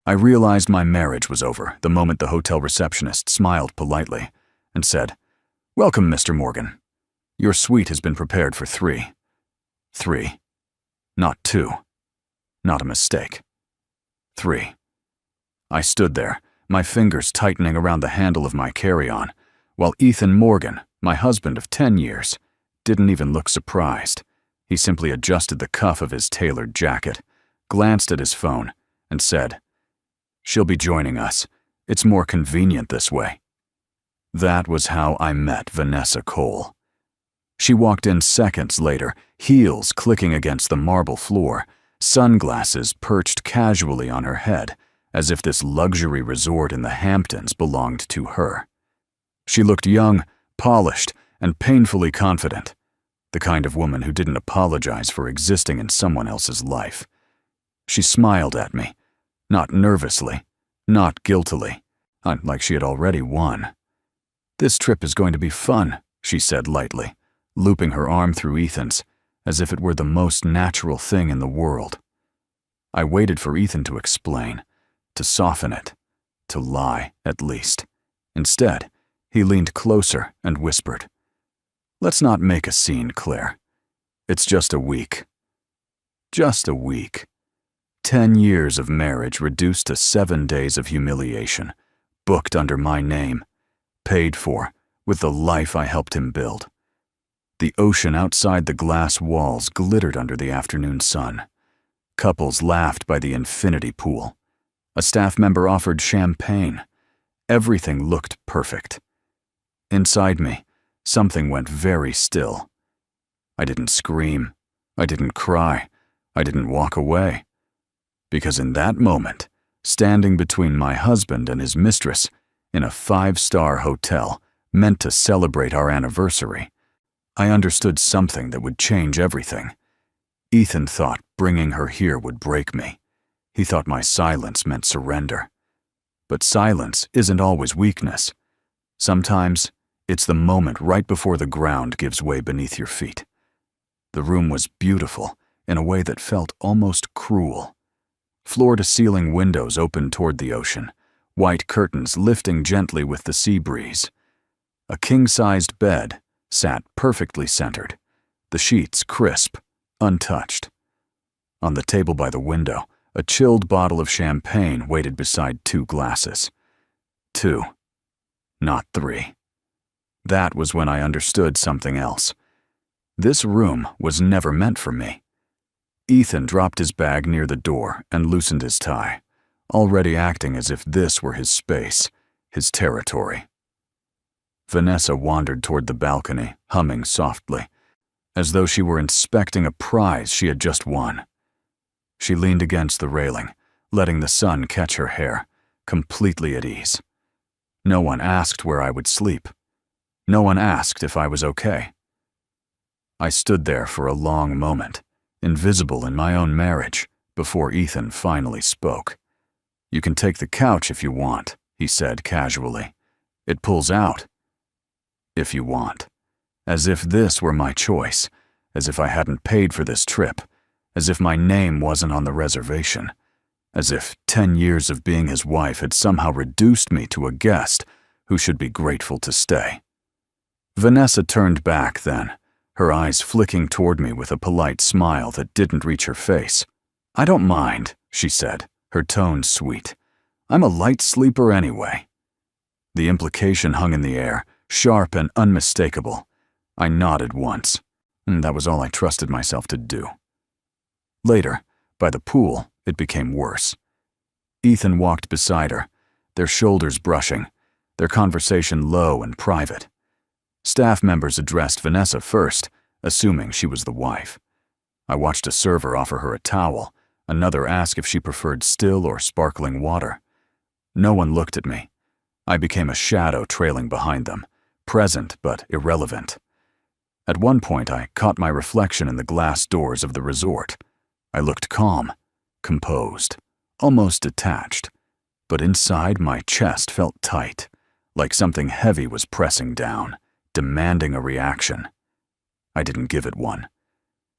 I realized my marriage was over the moment the hotel receptionist smiled politely and said, "Welcome, Mr. Morgan. Your suite has been prepared for 3. 3. Not 2. Not a mistake. 3. I stood there, my fingers tightening around the handle of my carry-on, while Ethan Morgan, my husband of 10 years, didn't even look surprised. He simply adjusted the cuff of his tailored jacket, glanced at his phone, and said, "She'll be joining us. It's more convenient this way." That was how I met Vanessa Cole. She walked in seconds later, heels clicking against the marble floor, sunglasses perched casually on her head, as if this luxury resort in the Hamptons belonged to her. She looked young, polished, and painfully confident, the kind of woman who didn't apologize for existing in someone else's life. She smiled at me, not nervously, not guiltily, like she had already won. "This trip is going to be fun," she said lightly, looping her arm through Ethan's, as if it were the most natural thing in the world. I waited for Ethan to explain, to soften it, to lie, at least. Instead, he leaned closer and whispered, "Let's not make a scene, Claire. It's just a week." Just a week. 10 years of marriage reduced to 7 days of humiliation, booked under my name, paid for, with the life I helped him build. The ocean outside the glass walls glittered under the afternoon sun. Couples laughed by the infinity pool. A staff member offered champagne. Everything looked perfect. Inside me, something went very still. I didn't scream. I didn't cry. I didn't walk away. Because in that moment, standing between my husband and his mistress, in a 5-star hotel meant to celebrate our anniversary, I understood something that would change everything. Ethan thought bringing her here would break me. He thought my silence meant surrender. But silence isn't always weakness. Sometimes, it's the moment right before the ground gives way beneath your feet. The room was beautiful in a way that felt almost cruel. Floor-to-ceiling windows opened toward the ocean, white curtains lifting gently with the sea breeze. A king-sized bed sat perfectly centered, the sheets crisp, untouched. On the table by the window, a chilled bottle of champagne waited beside 2 glasses. 2, not 3. That was when I understood something else. This room was never meant for me. Ethan dropped his bag near the door and loosened his tie, already acting as if this were his space, his territory. Vanessa wandered toward the balcony, humming softly, as though she were inspecting a prize she had just won. She leaned against the railing, letting the sun catch her hair, completely at ease. No one asked where I would sleep. No one asked if I was okay. I stood there for a long moment, invisible in my own marriage, before Ethan finally spoke. "You can take the couch if you want," he said casually. "It pulls out. If you want." As if this were my choice, as if I hadn't paid for this trip, as if my name wasn't on the reservation, as if 10 years of being his wife had somehow reduced me to a guest who should be grateful to stay. Vanessa turned back then, her eyes flicking toward me with a polite smile that didn't reach her face. "I don't mind," she said, her tone sweet. "I'm a light sleeper anyway." The implication hung in the air, sharp and unmistakable. I nodded once, and that was all I trusted myself to do. Later, by the pool, it became worse. Ethan walked beside her, their shoulders brushing, their conversation low and private. Staff members addressed Vanessa first, assuming she was the wife. I watched a server offer her a towel, another ask if she preferred still or sparkling water. No one looked at me. I became a shadow trailing behind them, present but irrelevant. At one point, I caught my reflection in the glass doors of the resort. I looked calm, composed, almost detached, but inside my chest felt tight, like something heavy was pressing down, demanding a reaction. I didn't give it one,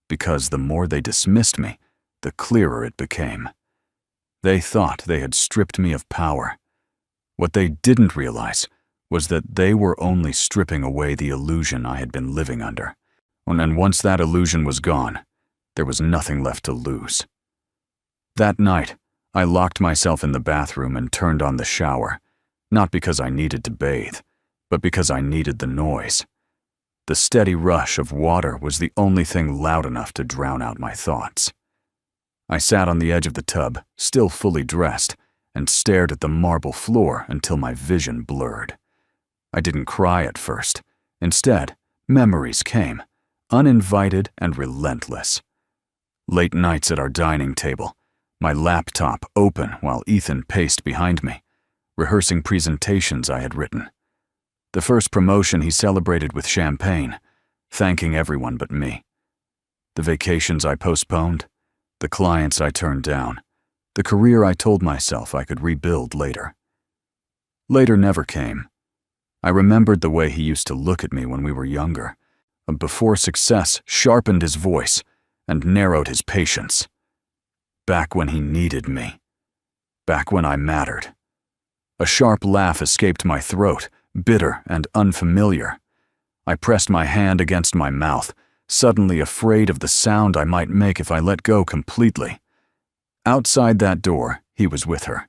because the more they dismissed me, the clearer it became. They thought they had stripped me of power. What they didn't realize was that they were only stripping away the illusion I had been living under. And once that illusion was gone, there was nothing left to lose. That night, I locked myself in the bathroom and turned on the shower, not because I needed to bathe, but because I needed the noise. The steady rush of water was the only thing loud enough to drown out my thoughts. I sat on the edge of the tub, still fully dressed, and stared at the marble floor until my vision blurred. I didn't cry at first. Instead, memories came, uninvited and relentless. Late nights at our dining table, my laptop open while Ethan paced behind me, rehearsing presentations I had written. The first promotion he celebrated with champagne, thanking everyone but me. The vacations I postponed, the clients I turned down, the career I told myself I could rebuild later. Later never came. I remembered the way he used to look at me when we were younger, before success sharpened his voice and narrowed his patience. Back when he needed me. Back when I mattered. A sharp laugh escaped my throat, bitter and unfamiliar. I pressed my hand against my mouth, suddenly afraid of the sound I might make if I let go completely. Outside that door, he was with her,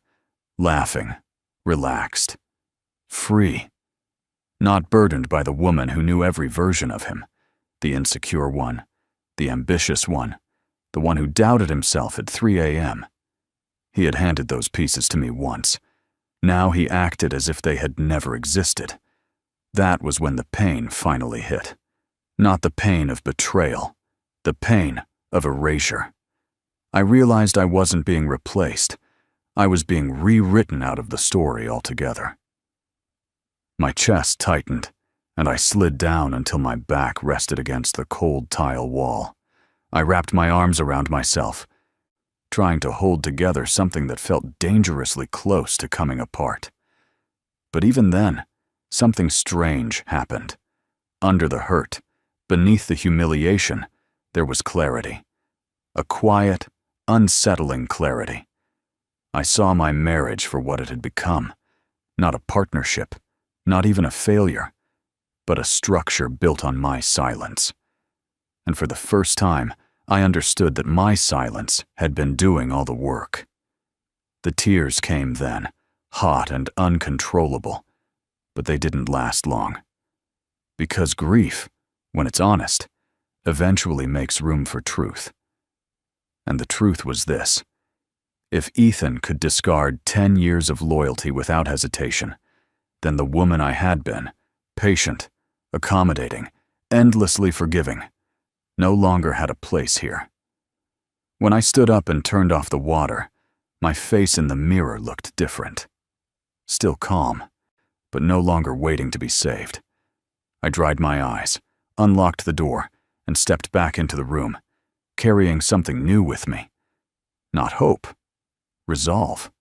laughing, relaxed, free. Not burdened by the woman who knew every version of him, the insecure one, the ambitious one, the one who doubted himself at 3 a.m. He had handed those pieces to me once. Now he acted as if they had never existed. That was when the pain finally hit. Not the pain of betrayal, the pain of erasure. I realized I wasn't being replaced. I was being rewritten out of the story altogether. My chest tightened, and I slid down until my back rested against the cold tile wall. I wrapped my arms around myself, trying to hold together something that felt dangerously close to coming apart. But even then, something strange happened. Under the hurt, beneath the humiliation, there was clarity. A quiet, unsettling clarity. I saw my marriage for what it had become. Not a partnership, not even a failure, but a structure built on my silence. And for the first time, I understood that my silence had been doing all the work. The tears came then, hot and uncontrollable, but they didn't last long. Because grief, when it's honest, eventually makes room for truth. And the truth was this: if Ethan could discard 10 years of loyalty without hesitation, then the woman I had been, patient, accommodating, endlessly forgiving, no longer had a place here. When I stood up and turned off the water, my face in the mirror looked different. Still calm, but no longer waiting to be saved. I dried my eyes, unlocked the door, and stepped back into the room, carrying something new with me. Not hope, resolve.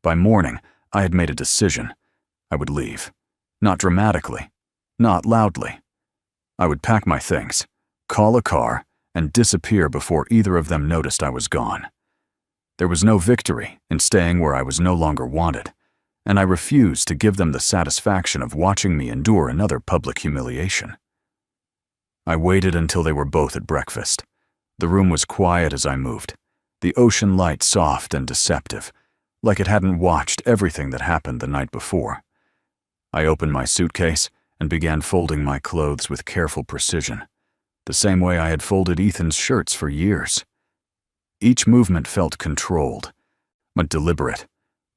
By morning, I had made a decision. I would leave. Not dramatically, not loudly. I would pack my things, call a car, and disappear before either of them noticed I was gone. There was no victory in staying where I was no longer wanted, and I refused to give them the satisfaction of watching me endure another public humiliation. I waited until they were both at breakfast. The room was quiet as I moved, the ocean light soft and deceptive, like it hadn't watched everything that happened the night before. I opened my suitcase and began folding my clothes with careful precision, the same way I had folded Ethan's shirts for years. Each movement felt controlled, but deliberate,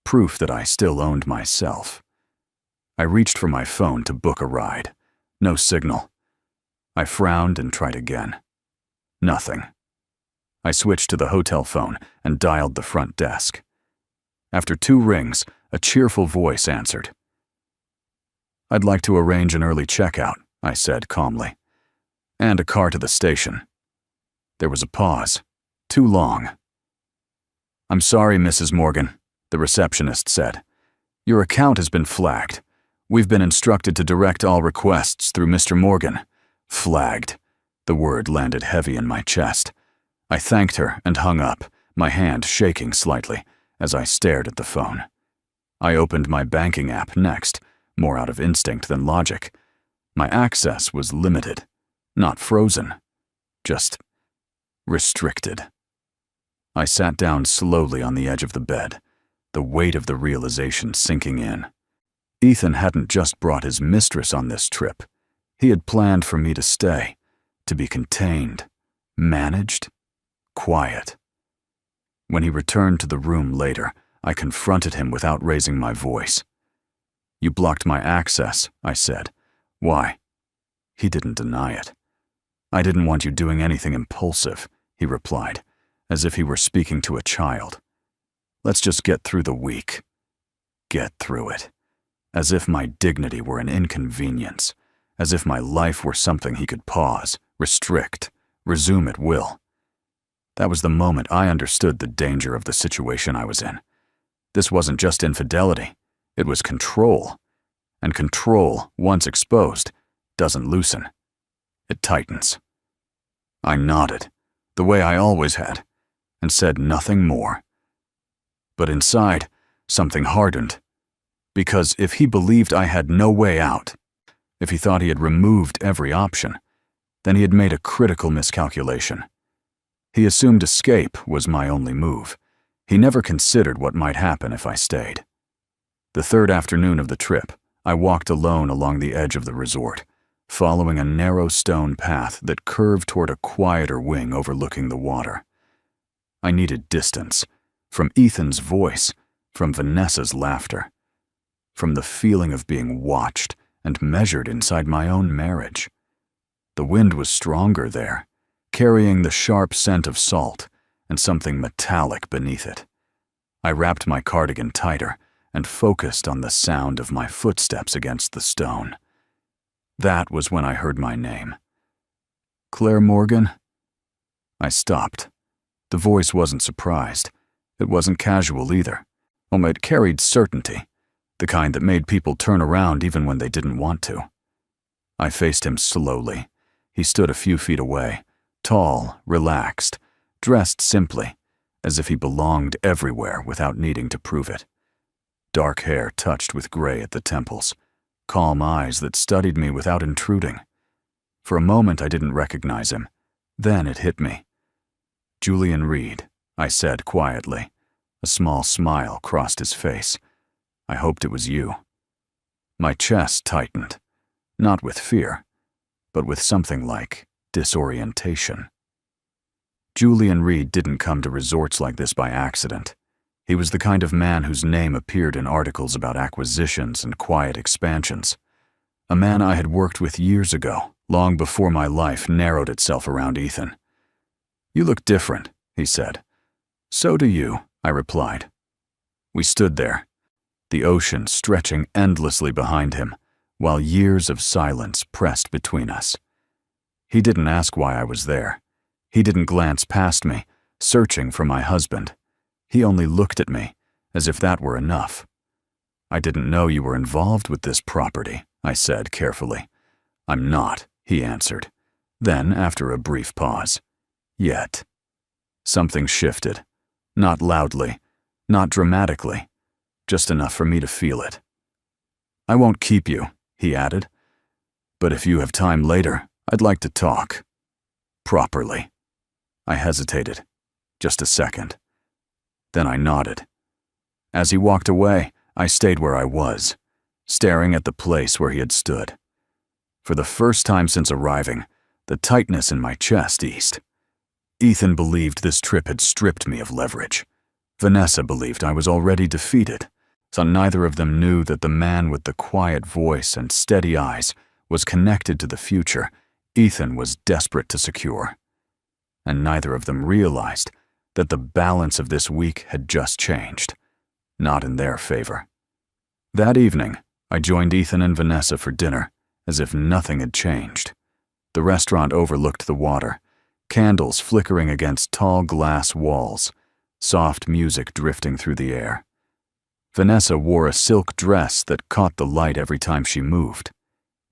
proof that I still owned myself. I reached for my phone to book a ride. No signal. I frowned and tried again. Nothing. I switched to the hotel phone and dialed the front desk. After 2 rings, a cheerful voice answered. "I'd like to arrange an early checkout," I said calmly, "and a car to the station." There was a pause. Too long. "I'm sorry, Mrs. Morgan," the receptionist said. "Your account has been flagged. We've been instructed to direct all requests through Mr. Morgan." Flagged. The word landed heavy in my chest. I thanked her and hung up, my hand shaking slightly as I stared at the phone. I opened my banking app next, more out of instinct than logic. My access was limited, not frozen, just restricted. I sat down slowly on the edge of the bed, the weight of the realization sinking in. Ethan hadn't just brought his mistress on this trip. He had planned for me to stay, to be contained, managed, quiet. When he returned to the room later, I confronted him without raising my voice. "You blocked my access," I said. "Why?" He didn't deny it. "I didn't want you doing anything impulsive," he replied, as if he were speaking to a child. "Let's just get through the week." Get through it. As if my dignity were an inconvenience, as if my life were something he could pause, restrict, resume at will. That was the moment I understood the danger of the situation I was in. This wasn't just infidelity, it was control. And control, once exposed, doesn't loosen. It tightens. I nodded, the way I always had, and said nothing more. But inside, something hardened. Because if he believed I had no way out, if he thought he had removed every option, then he had made a critical miscalculation. He assumed escape was my only move. He never considered what might happen if I stayed. The third afternoon of the trip, I walked alone along the edge of the resort, following a narrow stone path that curved toward a quieter wing overlooking the water. I needed distance, from Ethan's voice, from Vanessa's laughter, from the feeling of being watched and measured inside my own marriage. The wind was stronger there, carrying the sharp scent of salt and something metallic beneath it. I wrapped my cardigan tighter and focused on the sound of my footsteps against the stone. That was when I heard my name. "Claire Morgan?" I stopped. The voice wasn't surprised. It wasn't casual either. It carried certainty, the kind that made people turn around even when they didn't want to. I faced him slowly. He stood a few feet away, tall, relaxed, dressed simply, as if he belonged everywhere without needing to prove it. Dark hair touched with gray at the temples, calm eyes that studied me without intruding. For a moment I didn't recognize him. Then it hit me. "Julian Reed," I said quietly. A small smile crossed his face. "I hoped it was you." My chest tightened, not with fear, but with something like disorientation. Julian Reed didn't come to resorts like this by accident. He was the kind of man whose name appeared in articles about acquisitions and quiet expansions. A man I had worked with years ago, long before my life narrowed itself around Ethan. "You look different," he said. "So do you," I replied. We stood there, the ocean stretching endlessly behind him, while years of silence pressed between us. He didn't ask why I was there. He didn't glance past me, searching for my husband. He only looked at me, as if that were enough. "I didn't know you were involved with this property," I said carefully. "I'm not," he answered. Then, after a brief pause, "Yet." Something shifted. Not loudly, not dramatically, just enough for me to feel it. "I won't keep you," he added. "But if you have time later, I'd like to talk. Properly." I hesitated. Just a second. Then I nodded. As he walked away, I stayed where I was, staring at the place where he had stood. For the first time since arriving, the tightness in my chest eased. Ethan believed this trip had stripped me of leverage. Vanessa believed I was already defeated, so neither of them knew that the man with the quiet voice and steady eyes was connected to the future Ethan was desperate to secure. And neither of them realized that the balance of this week had just changed, not in their favor. That evening, I joined Ethan and Vanessa for dinner, as if nothing had changed. The restaurant overlooked the water, candles flickering against tall glass walls, soft music drifting through the air. Vanessa wore a silk dress that caught the light every time she moved.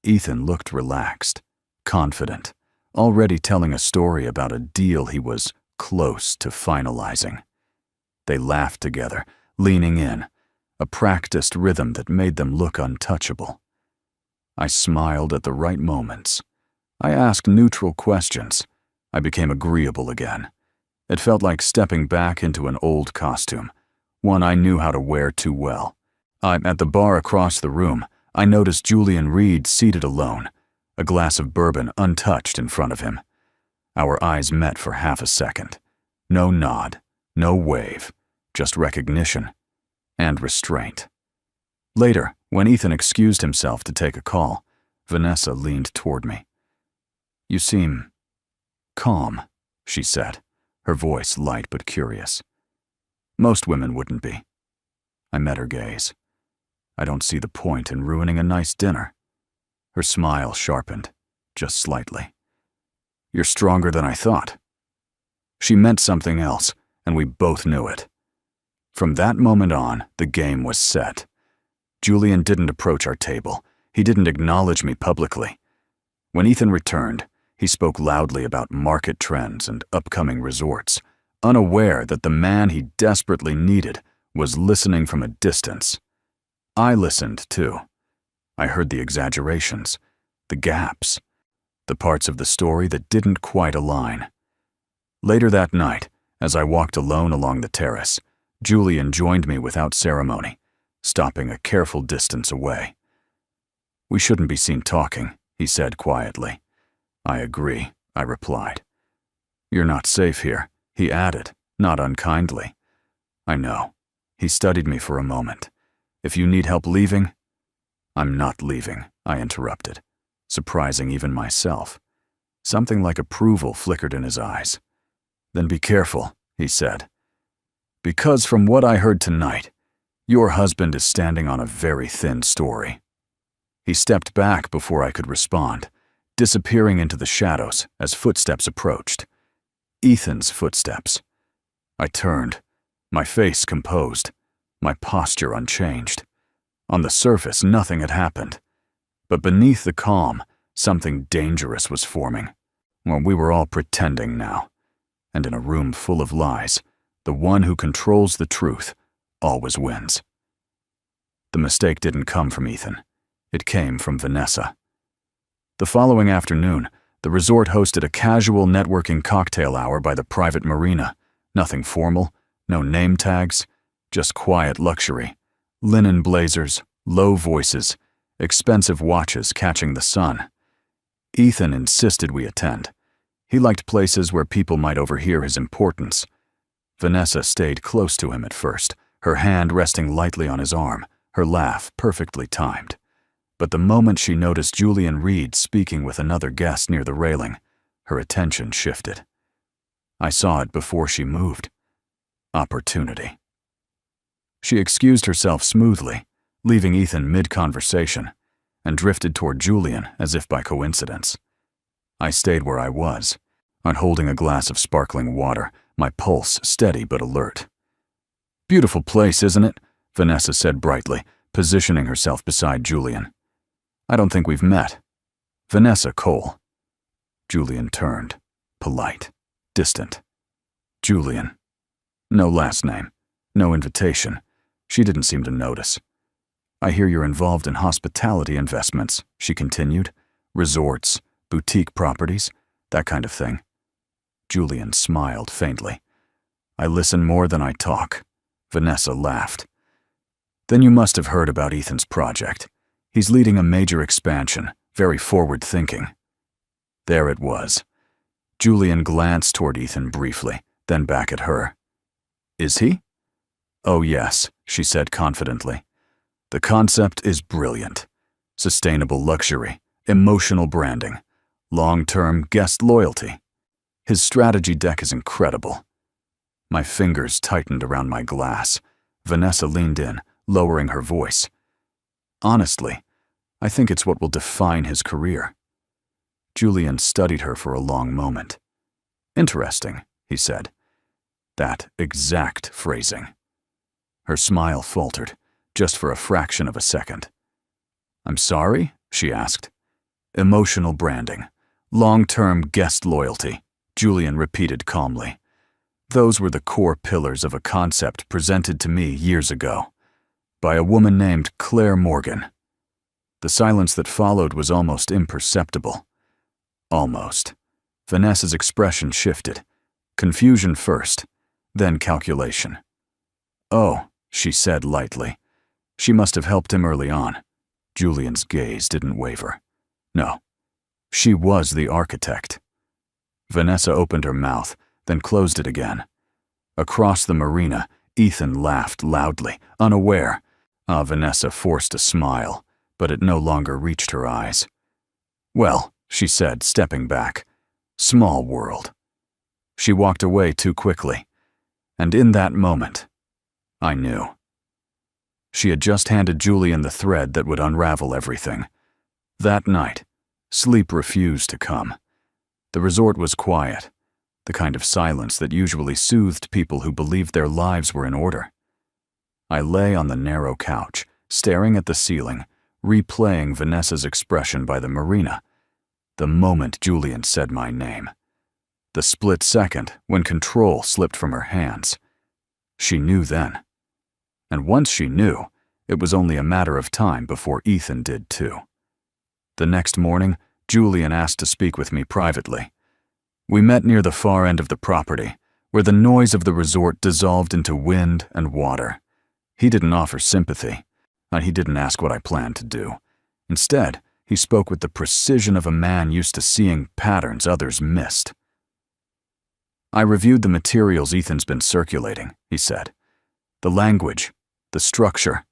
Ethan looked relaxed, confident, already telling a story about a deal he was close to finalizing. They laughed together, leaning in, a practiced rhythm that made them look untouchable. I smiled at the right moments. I asked neutral questions. I became agreeable again. It felt like stepping back into an old costume, one I knew how to wear too well. At the bar across the room, I noticed Julian Reed seated alone, a glass of bourbon untouched in front of him. Our eyes met for half a second. No nod, no wave, just recognition and restraint. Later, when Ethan excused himself to take a call, Vanessa leaned toward me. "You seem calm," she said, her voice light but curious. "Most women wouldn't be." I met her gaze. "I don't see the point in ruining a nice dinner." Her smile sharpened, just slightly. "You're stronger than I thought." She meant something else, and we both knew it. From that moment on, the game was set. Julian didn't approach our table. He didn't acknowledge me publicly. When Ethan returned, he spoke loudly about market trends and upcoming resorts, unaware that the man he desperately needed was listening from a distance. I listened, too. I heard the exaggerations, the gaps, the parts of the story that didn't quite align. Later that night, as I walked alone along the terrace, Julian joined me without ceremony, stopping a careful distance away. "We shouldn't be seen talking," he said quietly. "I agree," I replied. "You're not safe here," he added, not unkindly. "I know." He studied me for a moment. "If you need help leaving—" "I'm not leaving," I interrupted, surprising even myself. Something like approval flickered in his eyes. "Then be careful," he said. "Because from what I heard tonight, your husband is standing on a very thin story." He stepped back before I could respond, disappearing into the shadows as footsteps approached. Ethan's footsteps. I turned, my face composed, my posture unchanged. On the surface, nothing had happened. But beneath the calm, something dangerous was forming. Well, we were all pretending now. And in a room full of lies, the one who controls the truth always wins. The mistake didn't come from Ethan. It came from Vanessa. The following afternoon, the resort hosted a casual networking cocktail hour by the private marina. Nothing formal, no name tags, just quiet luxury. Linen blazers, low voices, expensive watches catching the sun. Ethan insisted we attend. He liked places where people might overhear his importance. Vanessa stayed close to him at first, her hand resting lightly on his arm, her laugh perfectly timed. But the moment she noticed Julian Reed speaking with another guest near the railing, her attention shifted. I saw it before she moved. Opportunity. She excused herself smoothly, leaving Ethan mid-conversation, and drifted toward Julian as if by coincidence. I stayed where I was, holding a glass of sparkling water, my pulse steady but alert. "Beautiful place, isn't it?" Vanessa said brightly, positioning herself beside Julian. "I don't think we've met." "Vanessa Cole." Julian turned, polite, distant. "Julian." No last name, no invitation. She didn't seem to notice. "I hear you're involved in hospitality investments," she continued. "Resorts, boutique properties, that kind of thing." Julian smiled faintly. "I listen more than I talk." Vanessa laughed. "Then you must have heard about Ethan's project. He's leading a major expansion, very forward-thinking." There it was. Julian glanced toward Ethan briefly, then back at her. "Is he?" "Oh yes," she said confidently. "The concept is brilliant. Sustainable luxury, emotional branding, long-term guest loyalty. His strategy deck is incredible." My fingers tightened around my glass. Vanessa leaned in, lowering her voice. "Honestly, I think it's what will define his career." Julian studied her for a long moment. "Interesting," he said. That exact phrasing. Her smile faltered, just for a fraction of a second. "I'm sorry?" she asked. "Emotional branding. Long-term guest loyalty," Julian repeated calmly. Those were the core pillars of a concept presented to me years ago by a woman named Claire Morgan. The silence that followed was almost imperceptible. Almost. Vanessa's expression shifted. Confusion first, then calculation. "Oh," she said lightly. She must have helped him early on. Julian's gaze didn't waver. No. She was the architect. Vanessa opened her mouth, then closed it again. Across the marina, Ethan laughed loudly, unaware. Vanessa forced a smile, but it no longer reached her eyes. "Well," she said, stepping back. "Small world." She walked away too quickly, and in that moment, I knew. She had just handed Julian the thread that would unravel everything. That night, sleep refused to come. The resort was quiet, the kind of silence that usually soothed people who believed their lives were in order. I lay on the narrow couch, staring at the ceiling, replaying Vanessa's expression by the marina, the moment Julian said my name. The split second when control slipped from her hands. She knew then. And once she knew, it was only a matter of time before Ethan did too. The next morning, Julian asked to speak with me privately. We met near the far end of the property, where the noise of the resort dissolved into wind and water. He didn't offer sympathy. He didn't ask what I planned to do. Instead, he spoke with the precision of a man used to seeing patterns others missed. "I reviewed the materials Ethan's been circulating," he said. "The language, the structure,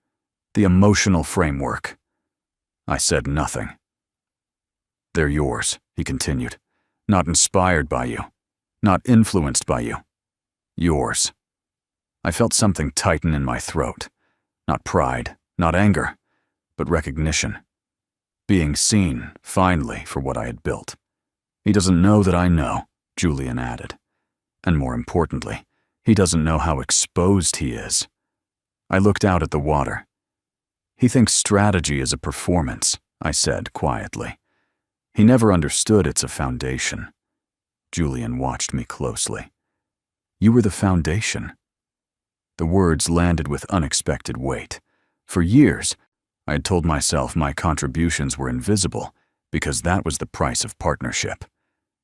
the emotional framework." I said nothing. "They're yours," he continued. "Not inspired by you, not influenced by you. Yours." I felt something tighten in my throat. Not pride, not anger, but recognition. Being seen, finally, for what I had built. "He doesn't know that I know," Julian added. "And more importantly, he doesn't know how exposed he is." I looked out at the water. "He thinks strategy is a performance," I said quietly. "He never understood it's a foundation." Julian watched me closely. "You were the foundation." The words landed with unexpected weight. For years, I had told myself my contributions were invisible because that was the price of partnership,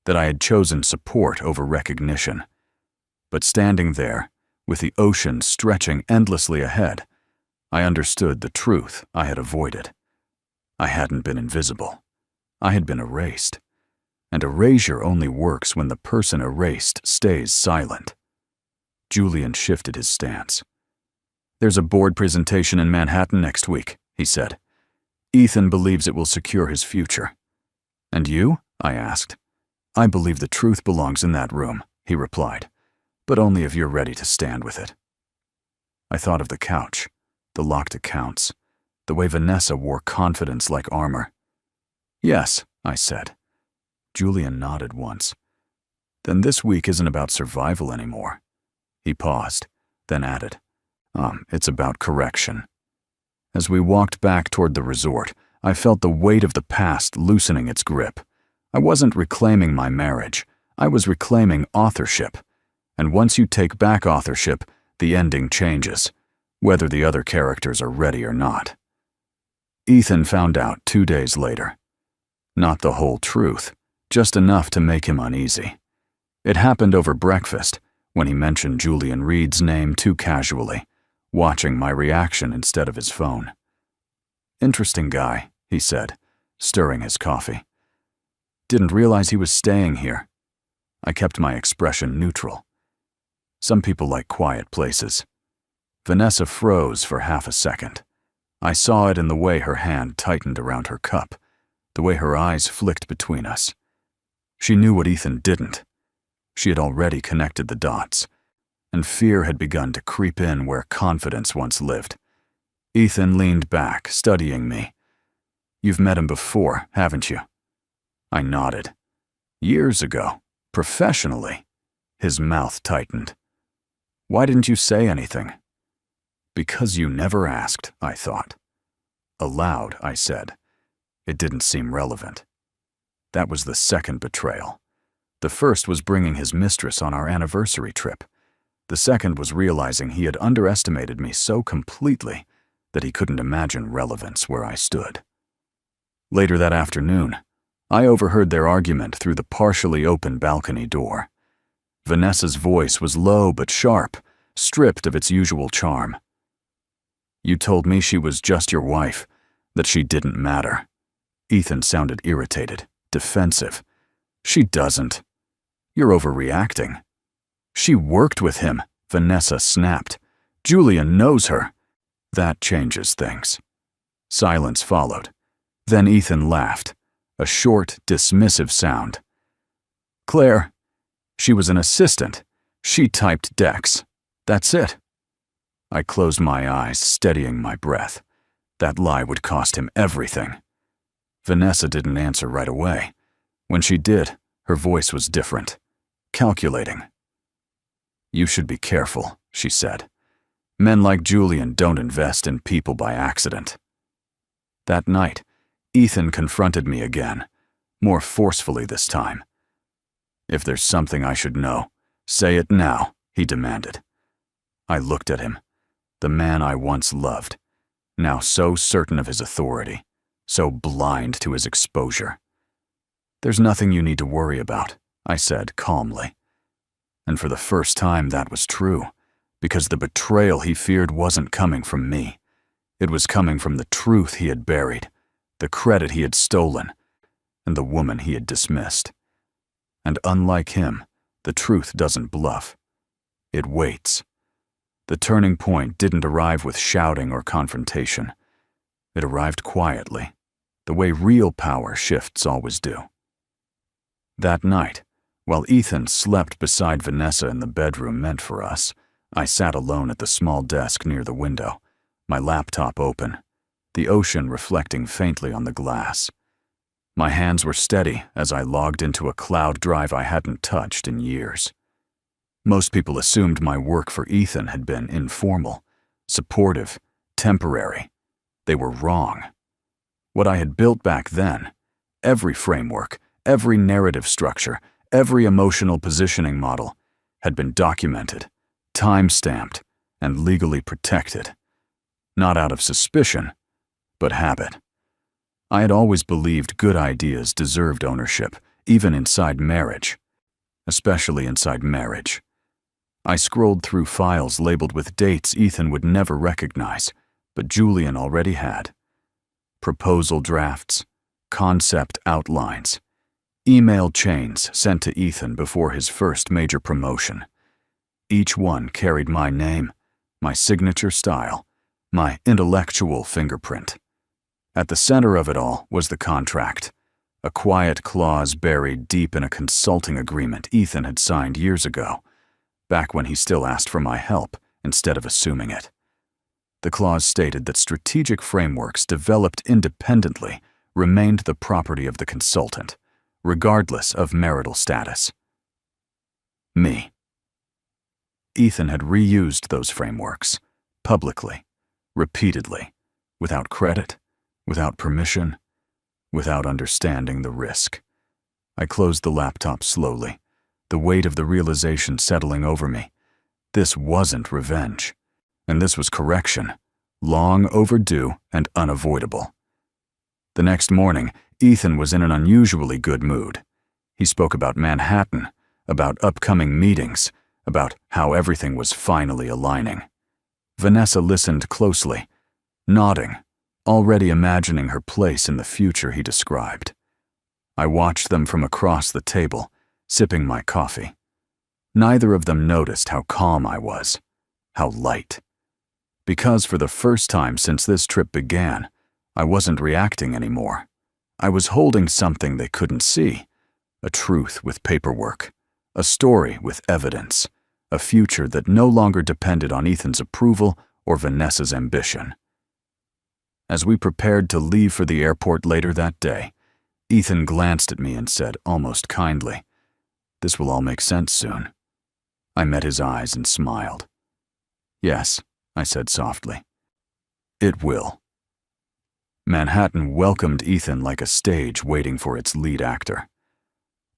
that I had chosen support over recognition. But standing there, with the ocean stretching endlessly ahead, I understood the truth I had avoided. I hadn't been invisible. I had been erased. And erasure only works when the person erased stays silent. Julian shifted his stance. "There's a board presentation in Manhattan next week," he said. "Ethan believes it will secure his future." "And you?" I asked. "I believe the truth belongs in that room," he replied, "but only if you're ready to stand with it." I thought of the couch, the locked accounts, the way Vanessa wore confidence like armor. "Yes," I said. Julian nodded once. "Then this week isn't about survival anymore." He paused, then added, "It's about correction." As we walked back toward the resort, I felt the weight of the past loosening its grip. I wasn't reclaiming my marriage. I was reclaiming authorship. And once you take back authorship, the ending changes, whether the other characters are ready or not. Ethan found out 2 days later. Not the whole truth, just enough to make him uneasy. It happened over breakfast, when he mentioned Julian Reed's name too casually, watching my reaction instead of his phone. "Interesting guy," he said, stirring his coffee. "Didn't realize he was staying here." I kept my expression neutral. Some people like quiet places. Vanessa froze for half a second. I saw it in the way her hand tightened around her cup, the way her eyes flicked between us. She knew what Ethan didn't. She had already connected the dots, and fear had begun to creep in where confidence once lived. Ethan leaned back, studying me. "You've met him before, haven't you?" I nodded. "Years ago, professionally." His mouth tightened. "Why didn't you say anything?" "Because you never asked," I thought. Aloud, I said. It didn't seem relevant. That was the second betrayal. The first was bringing his mistress on our anniversary trip, The second was realizing he had underestimated me so completely that he couldn't imagine relevance where I stood. Later that afternoon, I overheard their argument through the partially open balcony door. Vanessa's voice was low but sharp, stripped of its usual charm. "You told me she was just your wife, that she didn't matter." Ethan sounded irritated, defensive. "She doesn't. You're overreacting." "She worked with him," Vanessa snapped. "Julian knows her." "That changes things." Silence followed. Then Ethan laughed, a short, dismissive sound. "Claire, she was an assistant. She typed decks. That's it." I closed my eyes, steadying my breath. That lie would cost him everything. Vanessa didn't answer right away. When she did, her voice was different, calculating. "You should be careful," she said. "Men like Julian don't invest in people by accident." That night, Ethan confronted me again, more forcefully this time. "If there's something I should know, say it now," he demanded. I looked at him, the man I once loved, now so certain of his authority, so blind to his exposure. "There's nothing you need to worry about," I said calmly. And for the first time that was true, because the betrayal he feared wasn't coming from me. It was coming from the truth he had buried, the credit he had stolen, and the woman he had dismissed. And unlike him, the truth doesn't bluff. It waits. The turning point didn't arrive with shouting or confrontation. It arrived quietly, the way real power shifts always do. That night, while Ethan slept beside Vanessa in the bedroom meant for us, I sat alone at the small desk near the window, my laptop open, the ocean reflecting faintly on the glass. My hands were steady as I logged into a cloud drive I hadn't touched in years. Most people assumed my work for Ethan had been informal, supportive, temporary. They were wrong. What I had built back then, every framework, every narrative structure, every emotional positioning model, had been documented, time-stamped, and legally protected. Not out of suspicion, but habit. I had always believed good ideas deserved ownership, even inside marriage. Especially inside marriage. I scrolled through files labeled with dates Ethan would never recognize, but Julian already had. Proposal drafts, concept outlines, email chains sent to Ethan before his first major promotion. Each one carried my name, my signature style, my intellectual fingerprint. At the center of it all was the contract, a quiet clause buried deep in a consulting agreement Ethan had signed years ago, back when he still asked for my help instead of assuming it. The clause stated that strategic frameworks developed independently remained the property of the consultant, regardless of marital status. Me. Ethan had reused those frameworks, publicly, repeatedly, without credit, without permission, without understanding the risk. I closed the laptop slowly, the weight of the realization settling over me. This wasn't revenge, and this was correction, long overdue and unavoidable. The next morning, Ethan was in an unusually good mood. He spoke about Manhattan, about upcoming meetings, about how everything was finally aligning. Vanessa listened closely, nodding, already imagining her place in the future he described. I watched them from across the table, sipping my coffee. Neither of them noticed how calm I was, how light. Because for the first time since this trip began, I wasn't reacting anymore. I was holding something they couldn't see, a truth with paperwork, a story with evidence, a future that no longer depended on Ethan's approval or Vanessa's ambition. As we prepared to leave for the airport later that day, Ethan glanced at me and said almost kindly, "This will all make sense soon." I met his eyes and smiled. "Yes," I said softly. "It will." Manhattan welcomed Ethan like a stage waiting for its lead actor.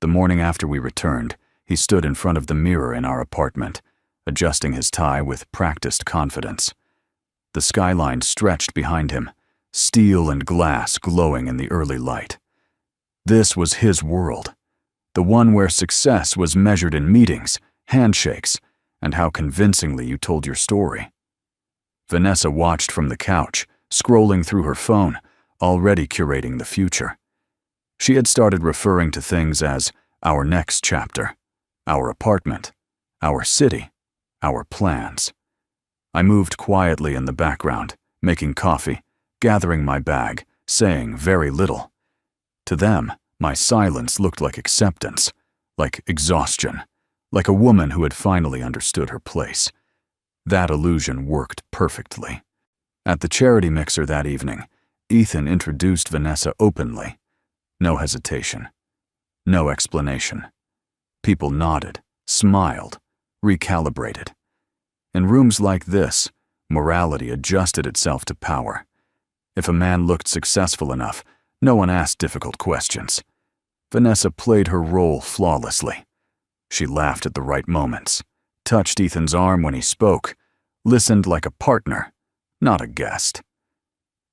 The morning after we returned, he stood in front of the mirror in our apartment, adjusting his tie with practiced confidence. The skyline stretched behind him, steel and glass glowing in the early light. This was his world, the one where success was measured in meetings, handshakes, and how convincingly you told your story. Vanessa watched from the couch, scrolling through her phone, already curating the future. She had started referring to things as our next chapter, our apartment, our city, our plans. I moved quietly in the background, making coffee, gathering my bag, saying very little. To them, my silence looked like acceptance, like exhaustion, like a woman who had finally understood her place. That illusion worked perfectly. At the charity mixer that evening, Ethan introduced Vanessa openly. No hesitation. No explanation. People nodded, smiled, recalibrated. In rooms like this, morality adjusted itself to power. If a man looked successful enough, no one asked difficult questions. Vanessa played her role flawlessly. She laughed at the right moments, touched Ethan's arm when he spoke, listened like a partner, not a guest.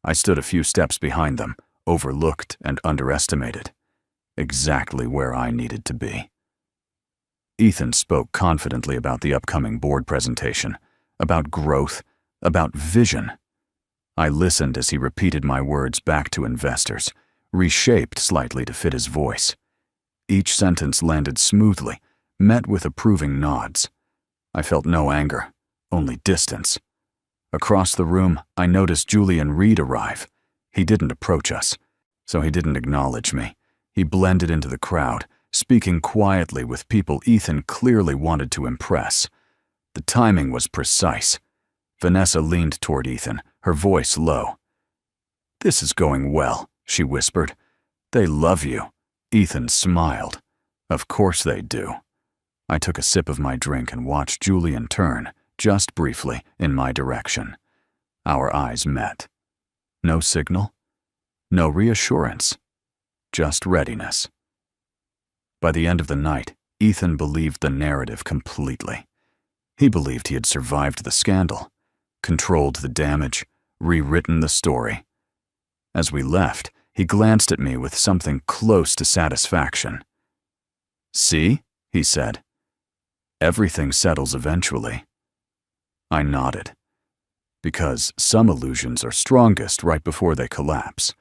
I stood a few steps behind them, overlooked and underestimated, exactly where I needed to be. Ethan spoke confidently about the upcoming board presentation, about growth, about vision. I listened as he repeated my words back to investors, reshaped slightly to fit his voice. Each sentence landed smoothly, met with approving nods. I felt no anger, only distance. Across the room, I noticed Julian Reed arrive. He didn't approach us, so he didn't acknowledge me. He blended into the crowd, speaking quietly with people Ethan clearly wanted to impress. The timing was precise. Vanessa leaned toward Ethan, her voice low. "This is going well," she whispered. "They love you." Ethan smiled. "Of course they do." I took a sip of my drink and watched Julian turn, just briefly, in my direction. Our eyes met. No signal, no reassurance, just readiness. By the end of the night, Ethan believed the narrative completely. He believed he had survived the scandal, controlled the damage, rewritten the story. As we left, he glanced at me with something close to satisfaction. "See?" he said. "Everything settles eventually." I nodded. Because some illusions are strongest right before they collapse.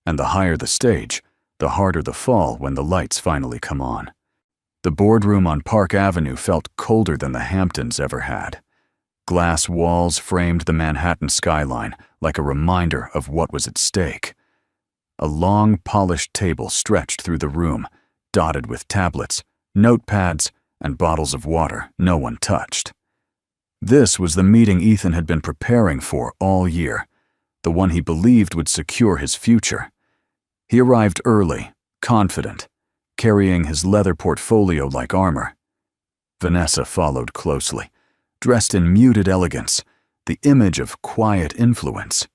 And the higher the stage, the harder the fall when the lights finally come on. The boardroom on Park Avenue felt colder than the Hamptons ever had. Glass walls framed the Manhattan skyline like a reminder of what was at stake. A long, polished table stretched through the room, dotted with tablets, notepads, and bottles of water no one touched. This was the meeting Ethan had been preparing for all year, the one he believed would secure his future. He arrived early, confident, carrying his leather portfolio like armor. Vanessa followed closely, dressed in muted elegance, the image of quiet influence.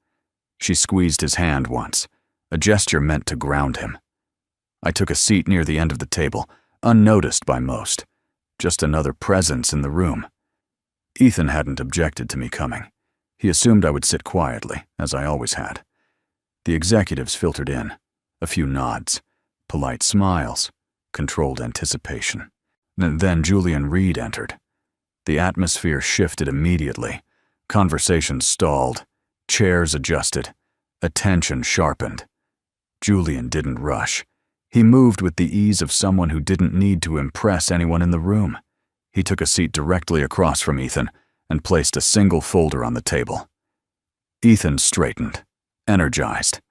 She squeezed his hand once, a gesture meant to ground him. I took a seat near the end of the table, unnoticed by most, just another presence in the room. Ethan hadn't objected to me coming. He assumed I would sit quietly, as I always had. The executives filtered in, a few nods, polite smiles, controlled anticipation. Then Julian Reed entered. The atmosphere shifted immediately. Conversations stalled, chairs adjusted, attention sharpened. Julian didn't rush. He moved with the ease of someone who didn't need to impress anyone in the room. He took a seat directly across from Ethan and placed a single folder on the table. Ethan straightened, energized.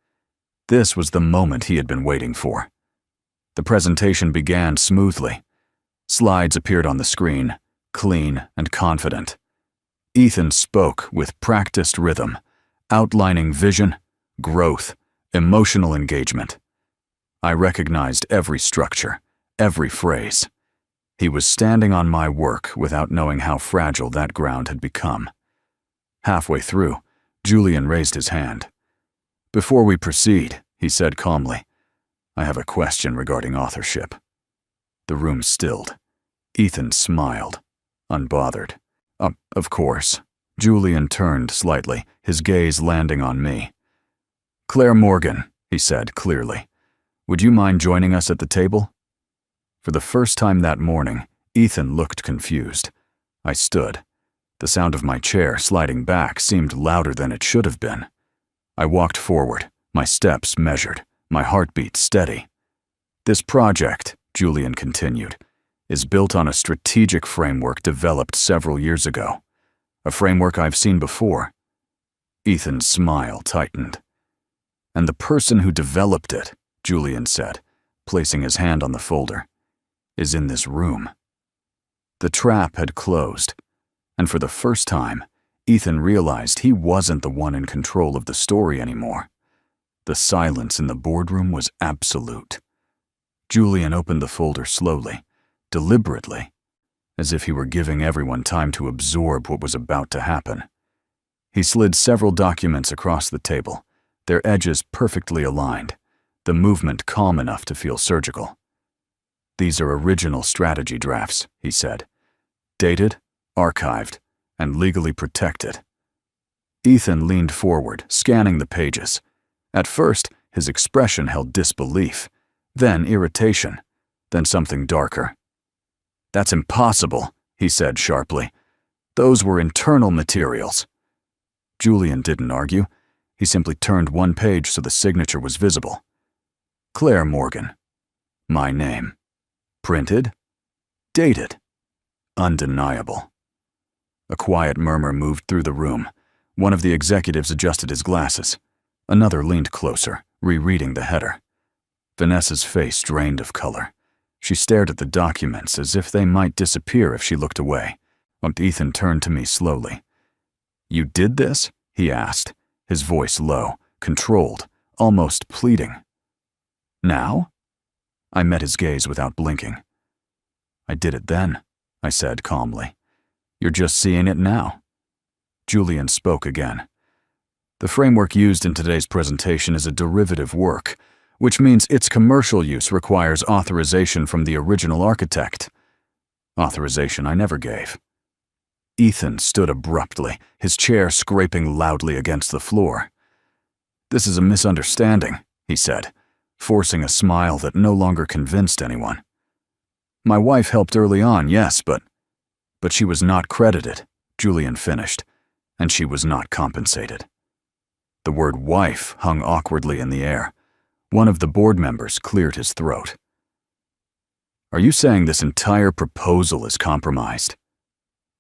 This was the moment he had been waiting for. The presentation began smoothly. Slides appeared on the screen, clean and confident. Ethan spoke with practiced rhythm, outlining vision, growth, emotional engagement. I recognized every structure, every phrase. He was standing on my work without knowing how fragile that ground had become. Halfway through, Julian raised his hand. "Before we proceed," he said calmly, "I have a question regarding authorship." The room stilled. Ethan smiled, unbothered. Of course. Julian turned slightly, his gaze landing on me. Claire Morgan, he said clearly. Would you mind joining us at the table? For the first time that morning, Ethan looked confused. I stood. The sound of my chair sliding back seemed louder than it should have been. I walked forward, my steps measured, my heartbeat steady. This project, Julian continued, is built on a strategic framework developed several years ago. A framework I've seen before. Ethan's smile tightened. And the person who developed it, Julian said, placing his hand on the folder, is in this room. The trap had closed, and for the first time, Ethan realized he wasn't the one in control of the story anymore. The silence in the boardroom was absolute. Julian opened the folder slowly, deliberately, as if he were giving everyone time to absorb what was about to happen. He slid several documents across the table, their edges perfectly aligned, the movement calm enough to feel surgical. These are original strategy drafts, he said. Dated, archived, and legally protected. Ethan leaned forward, scanning the pages. At first, his expression held disbelief, then irritation, then something darker. That's impossible, he said sharply. Those were internal materials. Julian didn't argue. He simply turned one page so the signature was visible. Claire Morgan. My name. Printed. Dated. Undeniable. A quiet murmur moved through the room. One of the executives adjusted his glasses. Another leaned closer, rereading the header. Vanessa's face drained of color. She stared at the documents as if they might disappear if she looked away. Ethan turned to me slowly. You did this? He asked, his voice low, controlled, almost pleading. Now? I met his gaze without blinking. I did it then, I said calmly. You're just seeing it now. Julian spoke again. The framework used in today's presentation is a derivative work, which means its commercial use requires authorization from the original architect. Authorization I never gave. Ethan stood abruptly, his chair scraping loudly against the floor. This is a misunderstanding, he said, forcing a smile that no longer convinced anyone. My wife helped early on, yes, but she was not credited, Julian finished, and she was not compensated. The word wife hung awkwardly in the air. One of the board members cleared his throat. Are you saying this entire proposal is compromised?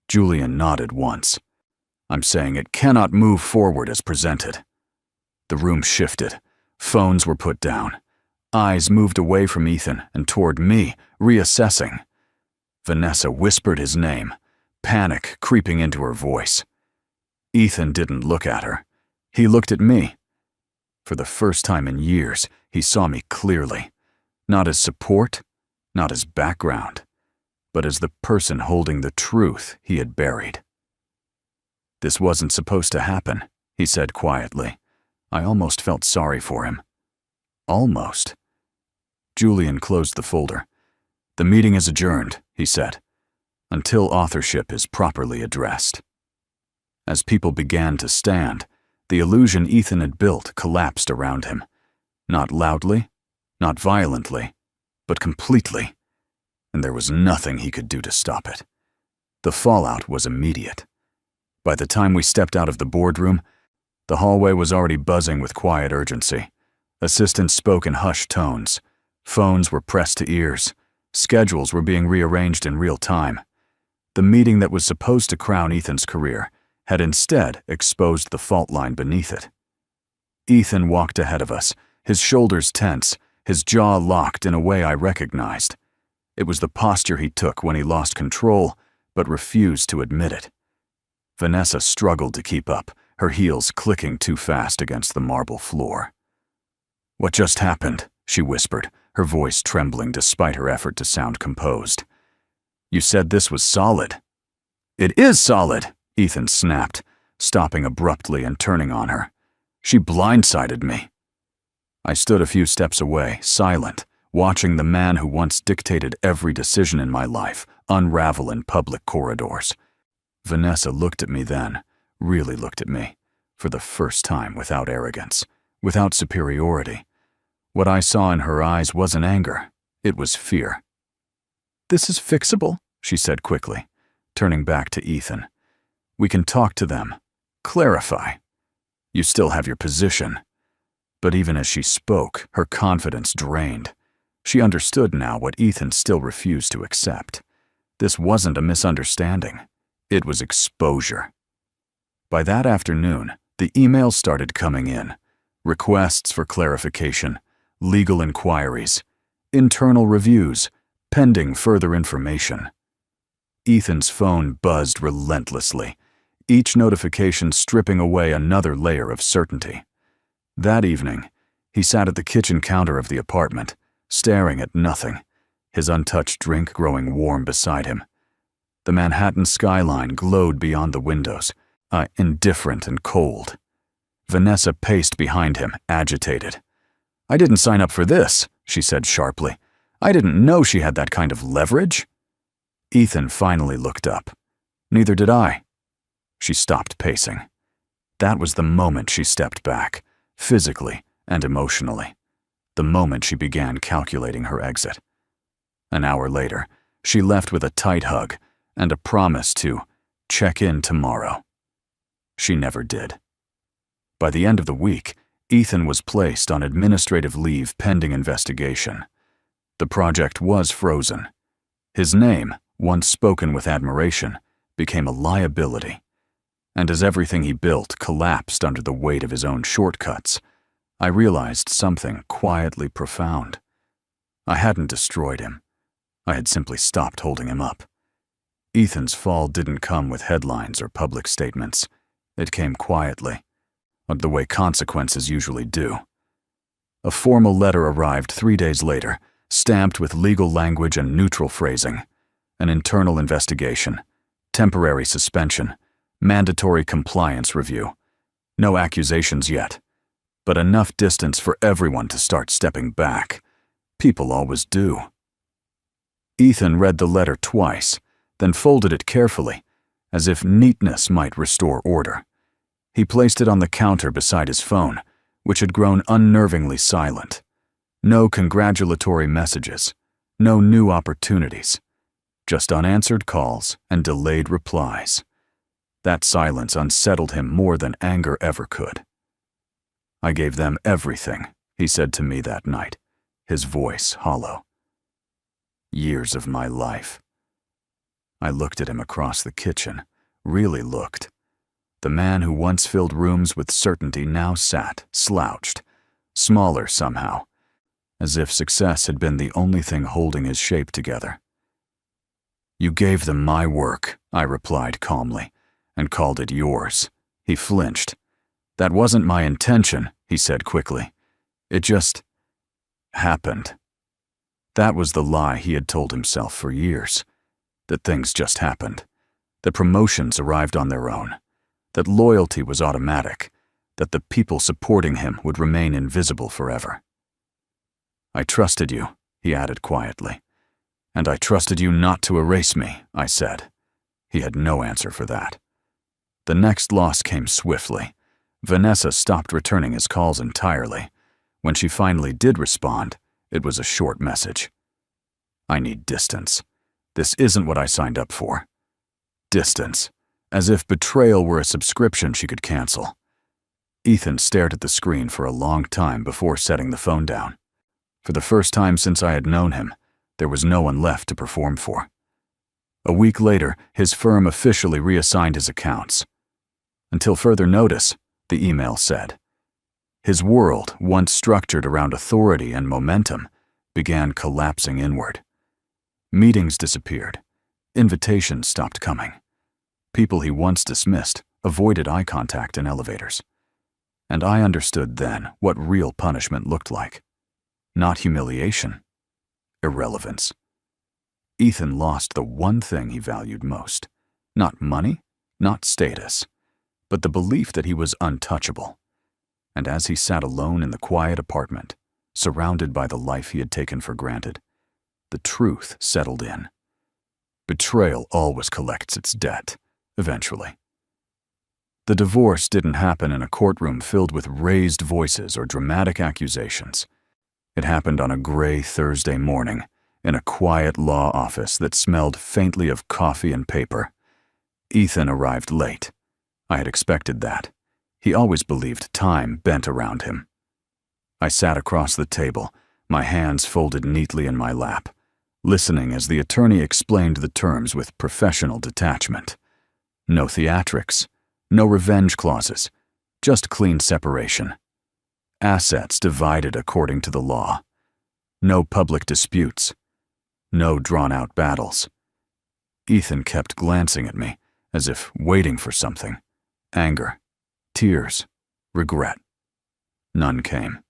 Julian nodded once. I'm saying it cannot move forward as presented. The room shifted. Phones were put down. Eyes moved away from Ethan and toward me, reassessing. Vanessa whispered his name, panic creeping into her voice. Ethan didn't look at her. He looked at me. For the first time in years, he saw me clearly, not as support, not as background, but as the person holding the truth he had buried. This wasn't supposed to happen, he said quietly. I almost felt sorry for him. Almost. Julian closed the folder. The meeting is adjourned, he said, until authorship is properly addressed. As people began to stand, the illusion Ethan had built collapsed around him. Not loudly, not violently, but completely. And there was nothing he could do to stop it. The fallout was immediate. By the time we stepped out of the boardroom, the hallway was already buzzing with quiet urgency. Assistants spoke in hushed tones. Phones were pressed to ears. Schedules were being rearranged in real time. The meeting that was supposed to crown Ethan's career had instead exposed the fault line beneath it. Ethan walked ahead of us, his shoulders tense, his jaw locked in a way I recognized. It was the posture he took when he lost control, but refused to admit it. Vanessa struggled to keep up, her heels clicking too fast against the marble floor. What just happened? She whispered, her voice trembling despite her effort to sound composed. You said this was solid. It is solid, Ethan snapped, stopping abruptly and turning on her. She blindsided me. I stood a few steps away, silent, watching the man who once dictated every decision in my life unravel in public corridors. Vanessa looked at me then, really looked at me, for the first time without arrogance, without superiority. What I saw in her eyes wasn't anger, it was fear. "This is fixable," she said quickly, turning back to Ethan. "We can talk to them. Clarify. You still have your position." But even as she spoke, her confidence drained. She understood now what Ethan still refused to accept. This wasn't a misunderstanding. It was exposure. By that afternoon, the emails started coming in. Requests for clarification, legal inquiries, internal reviews, pending further information. Ethan's phone buzzed relentlessly, each notification stripping away another layer of certainty. That evening, he sat at the kitchen counter of the apartment, staring at nothing, his untouched drink growing warm beside him. The Manhattan skyline glowed beyond the windows, indifferent and cold. Vanessa paced behind him, agitated. "I didn't sign up for this," she said sharply. "I didn't know she had that kind of leverage." Ethan finally looked up. "Neither did I." She stopped pacing. That was the moment she stepped back, physically and emotionally. The moment she began calculating her exit. An hour later, she left with a tight hug and a promise to check in tomorrow. She never did. By the end of the week, Ethan was placed on administrative leave pending investigation. The project was frozen. His name, once spoken with admiration, became a liability. And as everything he built collapsed under the weight of his own shortcuts, I realized something quietly profound. I hadn't destroyed him. I had simply stopped holding him up. Ethan's fall didn't come with headlines or public statements. It came quietly, the way consequences usually do. A formal letter arrived 3 days later, stamped with legal language and neutral phrasing. An internal investigation, temporary suspension, mandatory compliance review. No accusations yet, but enough distance for everyone to start stepping back. People always do. Ethan read the letter twice, then folded it carefully, as if neatness might restore order. He placed it on the counter beside his phone, which had grown unnervingly silent. No congratulatory messages, no new opportunities, just unanswered calls and delayed replies. That silence unsettled him more than anger ever could. "I gave them everything," he said to me that night, his voice hollow. "Years of my life." I looked at him across the kitchen, really looked. The man who once filled rooms with certainty now sat, slouched, smaller somehow, as if success had been the only thing holding his shape together. "You gave them my work," I replied calmly, "and called it yours." He flinched. "That wasn't my intention," he said quickly. "It just happened." That was the lie he had told himself for years. That things just happened. That promotions arrived on their own. That loyalty was automatic. That the people supporting him would remain invisible forever. "I trusted you," he added quietly. "And I trusted you not to erase me," I said. He had no answer for that. The next loss came swiftly. Vanessa stopped returning his calls entirely. When she finally did respond, it was a short message. "I need distance. This isn't what I signed up for." Distance, as if betrayal were a subscription she could cancel. Ethan stared at the screen for a long time before setting the phone down. For the first time since I had known him, there was no one left to perform for. A week later, his firm officially reassigned his accounts. "Until further notice," the email said. His world, once structured around authority and momentum, began collapsing inward. Meetings disappeared. Invitations stopped coming. People he once dismissed avoided eye contact in elevators. And I understood then what real punishment looked like. Not humiliation. Irrelevance. Ethan lost the one thing he valued most. Not money, not status, but the belief that he was untouchable. And as he sat alone in the quiet apartment, surrounded by the life he had taken for granted, the truth settled in. Betrayal always collects its debt, eventually. The divorce didn't happen in a courtroom filled with raised voices or dramatic accusations. It happened on a gray Thursday morning in a quiet law office that smelled faintly of coffee and paper. Ethan arrived late. I had expected that. He always believed time bent around him. I sat across the table, my hands folded neatly in my lap, listening as the attorney explained the terms with professional detachment. No theatrics, no revenge clauses, just clean separation. Assets divided according to the law. No public disputes. No drawn-out battles. Ethan kept glancing at me, as if waiting for something. Anger, tears, regret. None came.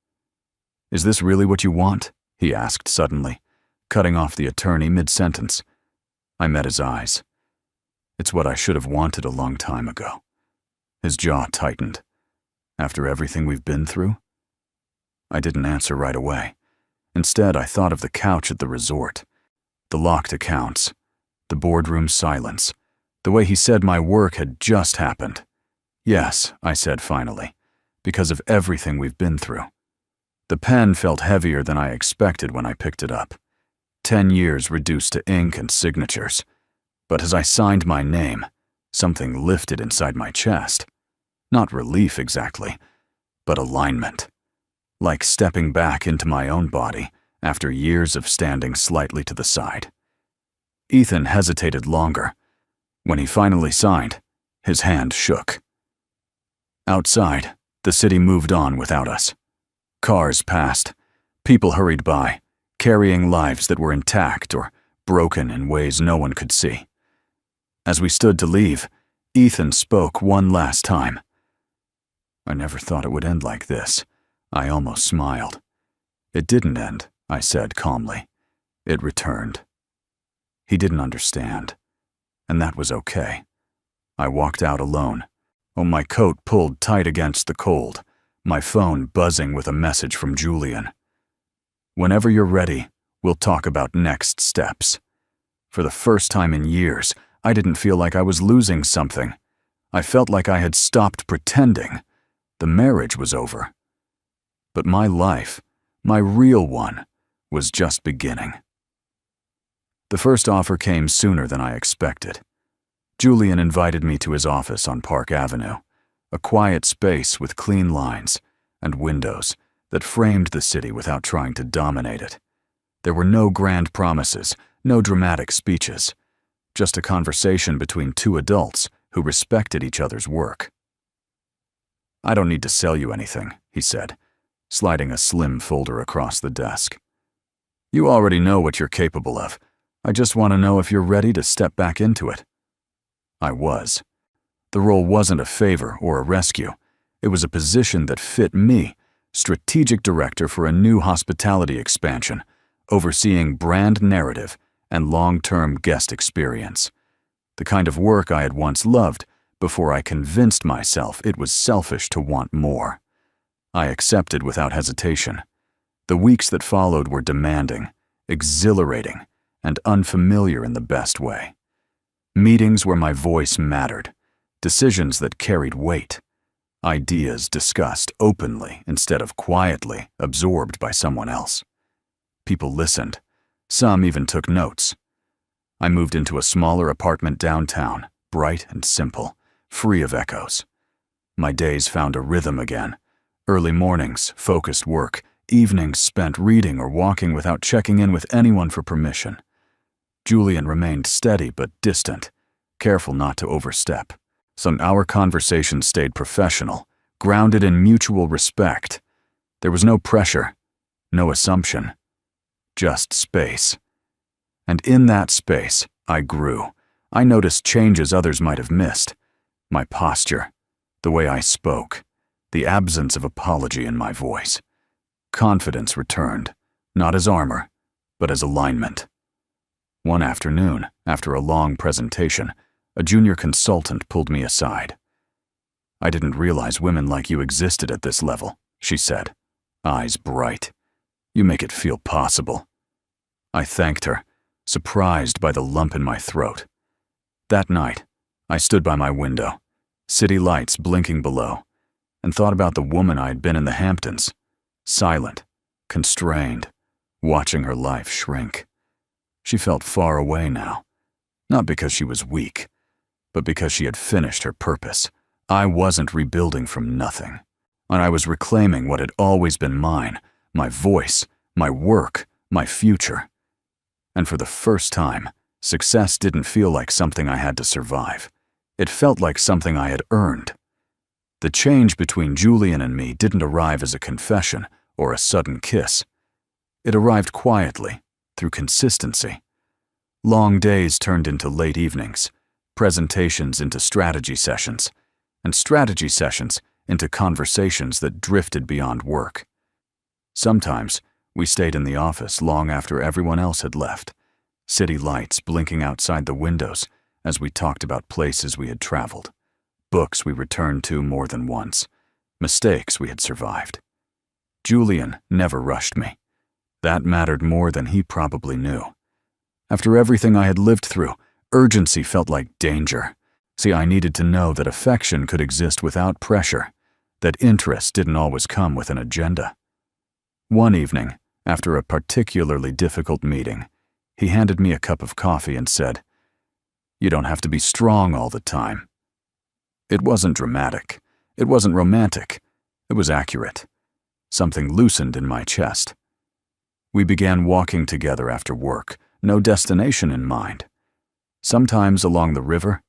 "Is this really what you want?" he asked suddenly, cutting off the attorney mid-sentence. I met his eyes. "It's what I should have wanted a long time ago." His jaw tightened. "After everything we've been through?" I didn't answer right away. Instead, I thought of the couch at the resort, the locked accounts, the boardroom silence, the way he said my work had just happened. "Yes," I said finally, "because of everything we've been through." The pen felt heavier than I expected when I picked it up. 10 years reduced to ink and signatures. But as I signed my name, something lifted inside my chest. Not relief exactly, but alignment. Like stepping back into my own body after years of standing slightly to the side. Ethan hesitated longer. When he finally signed, his hand shook. Outside, the city moved on without us. Cars passed. People hurried by, carrying lives that were intact or broken in ways no one could see. As we stood to leave, Ethan spoke one last time. "I never thought it would end like this." I almost smiled. "It didn't end," I said calmly. "It returned." He didn't understand, and that was okay. I walked out alone, my coat pulled tight against the cold, my phone buzzing with a message from Julian. "Whenever you're ready, we'll talk about next steps." For the first time in years, I didn't feel like I was losing something. I felt like I had stopped pretending. The marriage was over. But my life, my real one, was just beginning. The first offer came sooner than I expected. Julian invited me to his office on Park Avenue, a quiet space with clean lines and windows that framed the city without trying to dominate it. There were no grand promises, no dramatic speeches, just a conversation between two adults who respected each other's work. "I don't need to sell you anything," he said, sliding a slim folder across the desk. "You already know what you're capable of. I just want to know if you're ready to step back into it." I was. The role wasn't a favor or a rescue. It was a position that fit me, strategic director for a new hospitality expansion, overseeing brand narrative and long-term guest experience. The kind of work I had once loved before I convinced myself it was selfish to want more. I accepted without hesitation. The weeks that followed were demanding, exhilarating, and unfamiliar in the best way. Meetings where my voice mattered, decisions that carried weight, ideas discussed openly instead of quietly absorbed by someone else. People listened. Some even took notes. I moved into a smaller apartment downtown, bright and simple, free of echoes. My days found a rhythm again. Early mornings, focused work, evenings spent reading or walking without checking in with anyone for permission. Julian remained steady but distant, careful not to overstep. Our conversations stayed professional, grounded in mutual respect. There was no pressure, no assumption, just space. And in that space, I grew. I noticed changes others might have missed. My posture, the way I spoke, the absence of apology in my voice. Confidence returned, not as armor, but as alignment. One afternoon, after a long presentation, a junior consultant pulled me aside. "I didn't realize women like you existed at this level," she said, eyes bright. "You make it feel possible." I thanked her, surprised by the lump in my throat. That night, I stood by my window, city lights blinking below, and thought about the woman I had been in the Hamptons, silent, constrained, watching her life shrink. She felt far away now, not because she was weak, but because she had finished her purpose. I wasn't rebuilding from nothing, and I was reclaiming what had always been mine, my voice, my work, my future. And for the first time, success didn't feel like something I had to survive. It felt like something I had earned. The change between Julian and me didn't arrive as a confession or a sudden kiss. It arrived quietly, through consistency. Long days turned into late evenings, presentations into strategy sessions, and strategy sessions into conversations that drifted beyond work. Sometimes, we stayed in the office long after everyone else had left, city lights blinking outside the windows as we talked about places we had traveled, books we returned to more than once, mistakes we had survived. Julian never rushed me. That mattered more than he probably knew. After everything I had lived through, urgency felt like danger. See, I needed to know that affection could exist without pressure, that interest didn't always come with an agenda. One evening, after a particularly difficult meeting, he handed me a cup of coffee and said, "You don't have to be strong all the time." It wasn't dramatic. It wasn't romantic. It was accurate. Something loosened in my chest. We began walking together after work, no destination in mind. Sometimes along the river,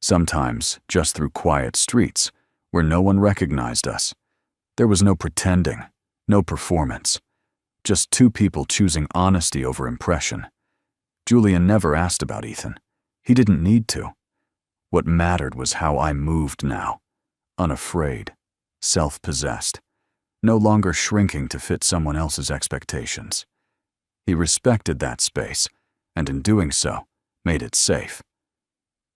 sometimes just through quiet streets where no one recognized us. There was no pretending, no performance, just two people choosing honesty over impression. Julian never asked about Ethan. He didn't need to. What mattered was how I moved now, unafraid, self-possessed, no longer shrinking to fit someone else's expectations. He respected that space, and in doing so, made it safe.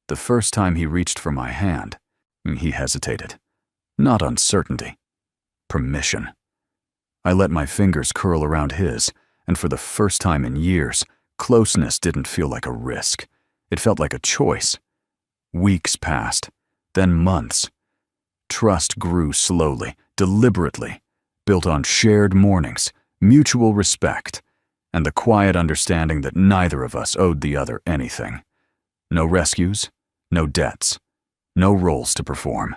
The first time he reached for my hand, he hesitated. Not uncertainty. Permission. I let my fingers curl around his, and for the first time in years, closeness didn't feel like a risk. It felt like a choice. Weeks passed, then months. Trust grew slowly, deliberately, built on shared mornings, mutual respect, and the quiet understanding that neither of us owed the other anything. No rescues, no debts, no roles to perform.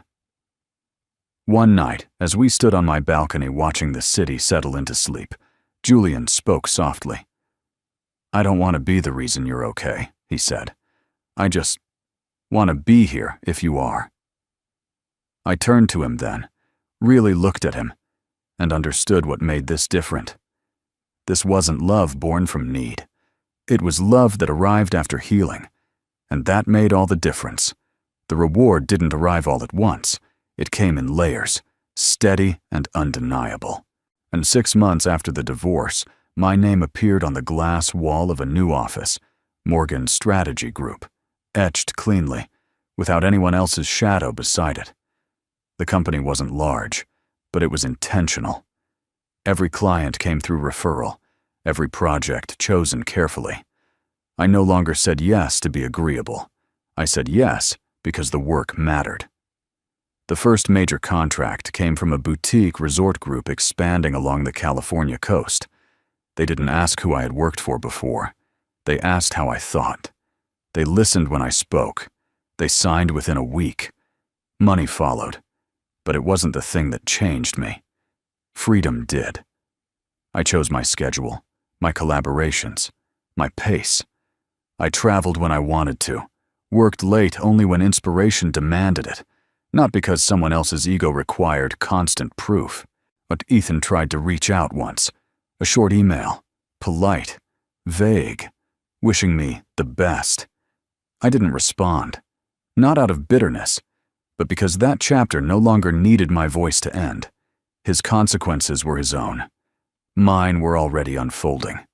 One night, as we stood on my balcony watching the city settle into sleep, Julian spoke softly. "I don't want to be the reason you're okay," he said. "I just want to be here if you are." I turned to him then, really looked at him, and understood what made this different. This wasn't love born from need. It was love that arrived after healing, and that made all the difference. The reward didn't arrive all at once. It came in layers, steady and undeniable. And 6 months after the divorce, my name appeared on the glass wall of a new office, Morgan's Strategy Group, etched cleanly, without anyone else's shadow beside it. The company wasn't large, but it was intentional. Every client came through referral, every project chosen carefully. I no longer said yes to be agreeable. I said yes because the work mattered. The first major contract came from a boutique resort group expanding along the California coast. They didn't ask who I had worked for before. They asked how I thought. They listened when I spoke. They signed within a week. Money followed, but it wasn't the thing that changed me. Freedom did. I chose my schedule, my collaborations, my pace. I traveled when I wanted to, worked late only when inspiration demanded it, not because someone else's ego required constant proof. But Ethan tried to reach out once, a short email, polite, vague, wishing me the best. I didn't respond, not out of bitterness, but because that chapter no longer needed my voice to end. His consequences were his own. Mine were already unfolding.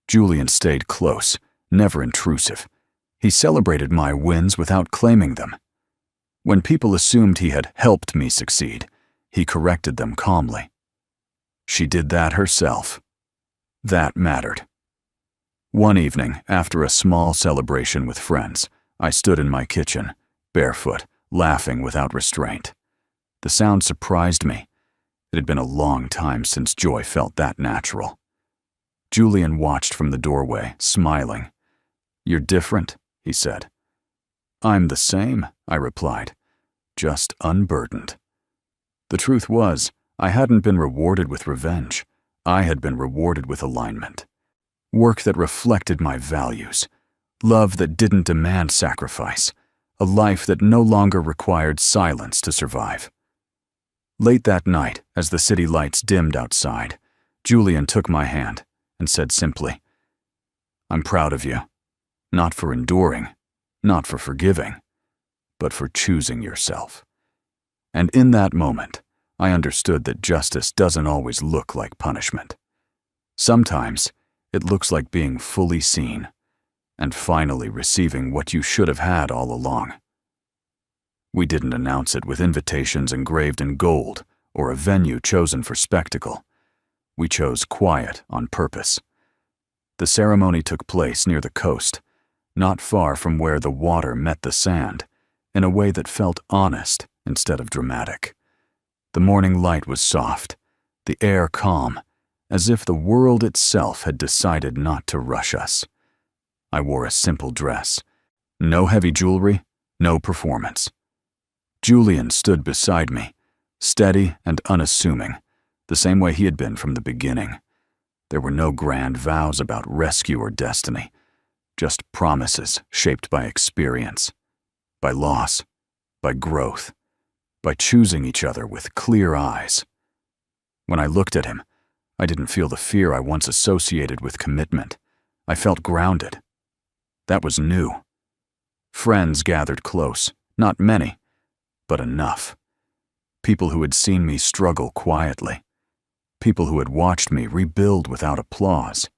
Julian stayed close, never intrusive. He celebrated my wins without claiming them. When people assumed he had helped me succeed, he corrected them calmly. She did that herself. That mattered. One evening, after a small celebration with friends, I stood in my kitchen, barefoot, laughing without restraint. The sound surprised me. It had been a long time since joy felt that natural. Julian watched from the doorway, smiling. "You're different," he said. "I'm the same," I replied, "just unburdened." The truth was, I hadn't been rewarded with revenge. I had been rewarded with alignment. Work that reflected my values. Love that didn't demand sacrifice. A life that no longer required silence to survive. Late that night, as the city lights dimmed outside, Julian took my hand and said simply, "I'm proud of you. Not for enduring, not for forgiving, but for choosing yourself." And in that moment, I understood that justice doesn't always look like punishment. Sometimes, it looks like being fully seen and finally receiving what you should have had all along. We didn't announce it with invitations engraved in gold or a venue chosen for spectacle. We chose quiet on purpose. The ceremony took place near the coast, not far from where the water met the sand, in a way that felt honest instead of dramatic. The morning light was soft, the air calm, as if the world itself had decided not to rush us. I wore a simple dress. No heavy jewelry, no performance. Julian stood beside me, steady and unassuming, the same way he had been from the beginning. There were no grand vows about rescue or destiny, just promises shaped by experience, by loss, by growth, by choosing each other with clear eyes. When I looked at him, I didn't feel the fear I once associated with commitment. I felt grounded. That was new. Friends gathered close, not many, but enough. People who had seen me struggle quietly. People who had watched me rebuild without applause.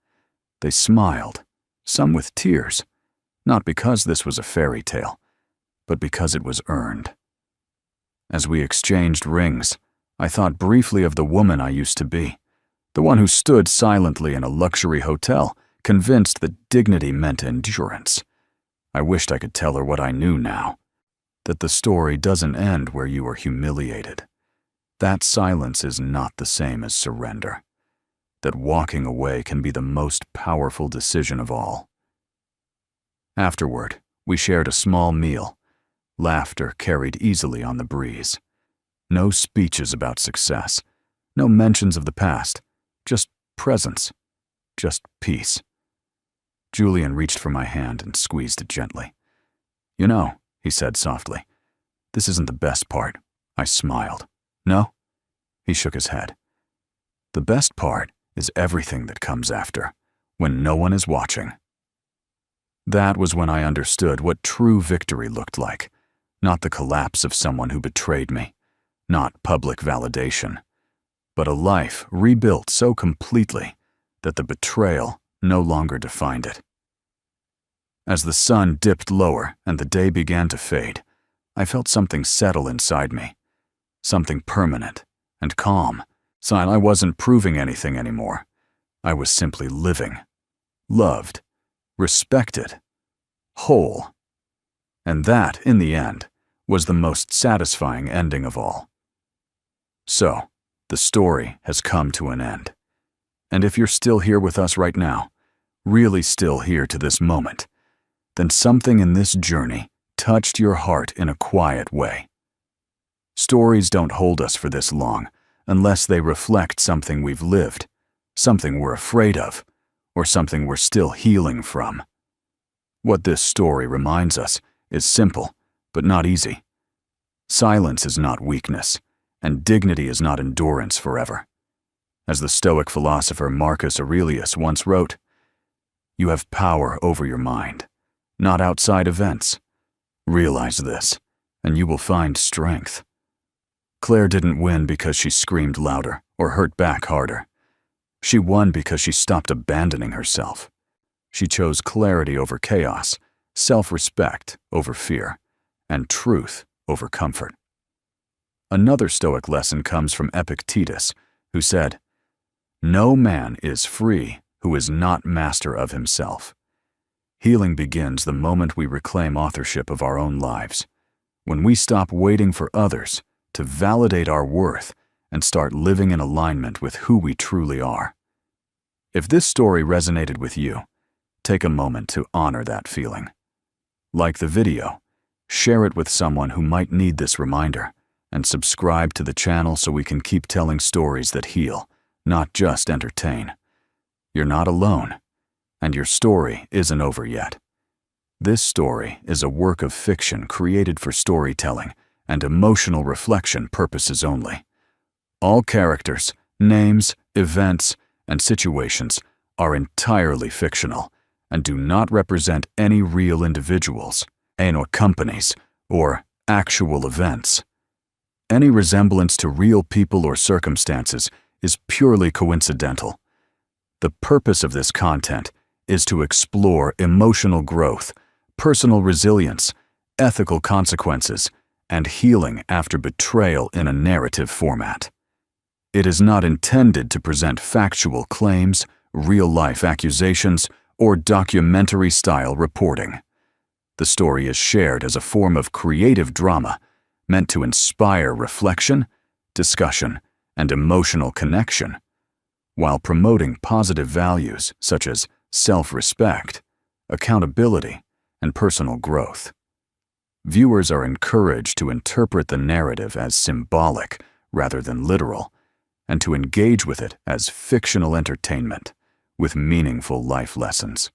They smiled, some with tears, not because this was a fairy tale, but because it was earned. As we exchanged rings, I thought briefly of the woman I used to be, the one who stood silently in a luxury hotel, convinced that dignity meant endurance. I wished I could tell her what I knew now, that the story doesn't end where you are humiliated. That silence is not the same as surrender. That walking away can be the most powerful decision of all. Afterward, we shared a small meal. Laughter carried easily on the breeze. No speeches about success, no mentions of the past, just presence, just peace. Julian reached for my hand and squeezed it gently. "You know," he said softly, "this isn't the best part." I smiled. "No?" He shook his head. "The best part is everything that comes after, when no one is watching." That was when I understood what true victory looked like. Not the collapse of someone who betrayed me, not public validation, but a life rebuilt so completely that the betrayal no longer defined it. As the sun dipped lower and the day began to fade, I felt something settle inside me, something permanent and calm. I wasn't proving anything anymore. I was simply living, loved, respected, whole. And that, in the end, was the most satisfying ending of all. So, the story has come to an end. And if you're still here with us right now, really still here to this moment, then something in this journey touched your heart in a quiet way. Stories don't hold us for this long unless they reflect something we've lived, something we're afraid of, or something we're still healing from. What this story reminds us is simple, but not easy. Silence is not weakness, and dignity is not endurance forever. As the Stoic philosopher Marcus Aurelius once wrote, "You have power over your mind, not outside events. Realize this, and you will find strength." Claire didn't win because she screamed louder or hurt back harder. She won because she stopped abandoning herself. She chose clarity over chaos, self-respect over fear, and truth over comfort. Another Stoic lesson comes from Epictetus, who said, "No man is free who is not master of himself." Healing begins the moment we reclaim authorship of our own lives. When we stop waiting for others to validate our worth and start living in alignment with who we truly are. If this story resonated with you, take a moment to honor that feeling. Like the video, share it with someone who might need this reminder, and subscribe to the channel so we can keep telling stories that heal, not just entertain. You're not alone, and your story isn't over yet. This story is a work of fiction created for storytelling and emotional reflection purposes only. All characters, names, events, and situations are entirely fictional and do not represent any real individuals, or companies, or actual events. Any resemblance to real people or circumstances is purely coincidental. The purpose of this content is to explore emotional growth, personal resilience, ethical consequences, and healing after betrayal in a narrative format. It is not intended to present factual claims, real-life accusations, or documentary-style reporting. The story is shared as a form of creative drama meant to inspire reflection, discussion, and emotional connection, while promoting positive values such as self-respect, accountability, and personal growth. Viewers are encouraged to interpret the narrative as symbolic rather than literal, and to engage with it as fictional entertainment with meaningful life lessons.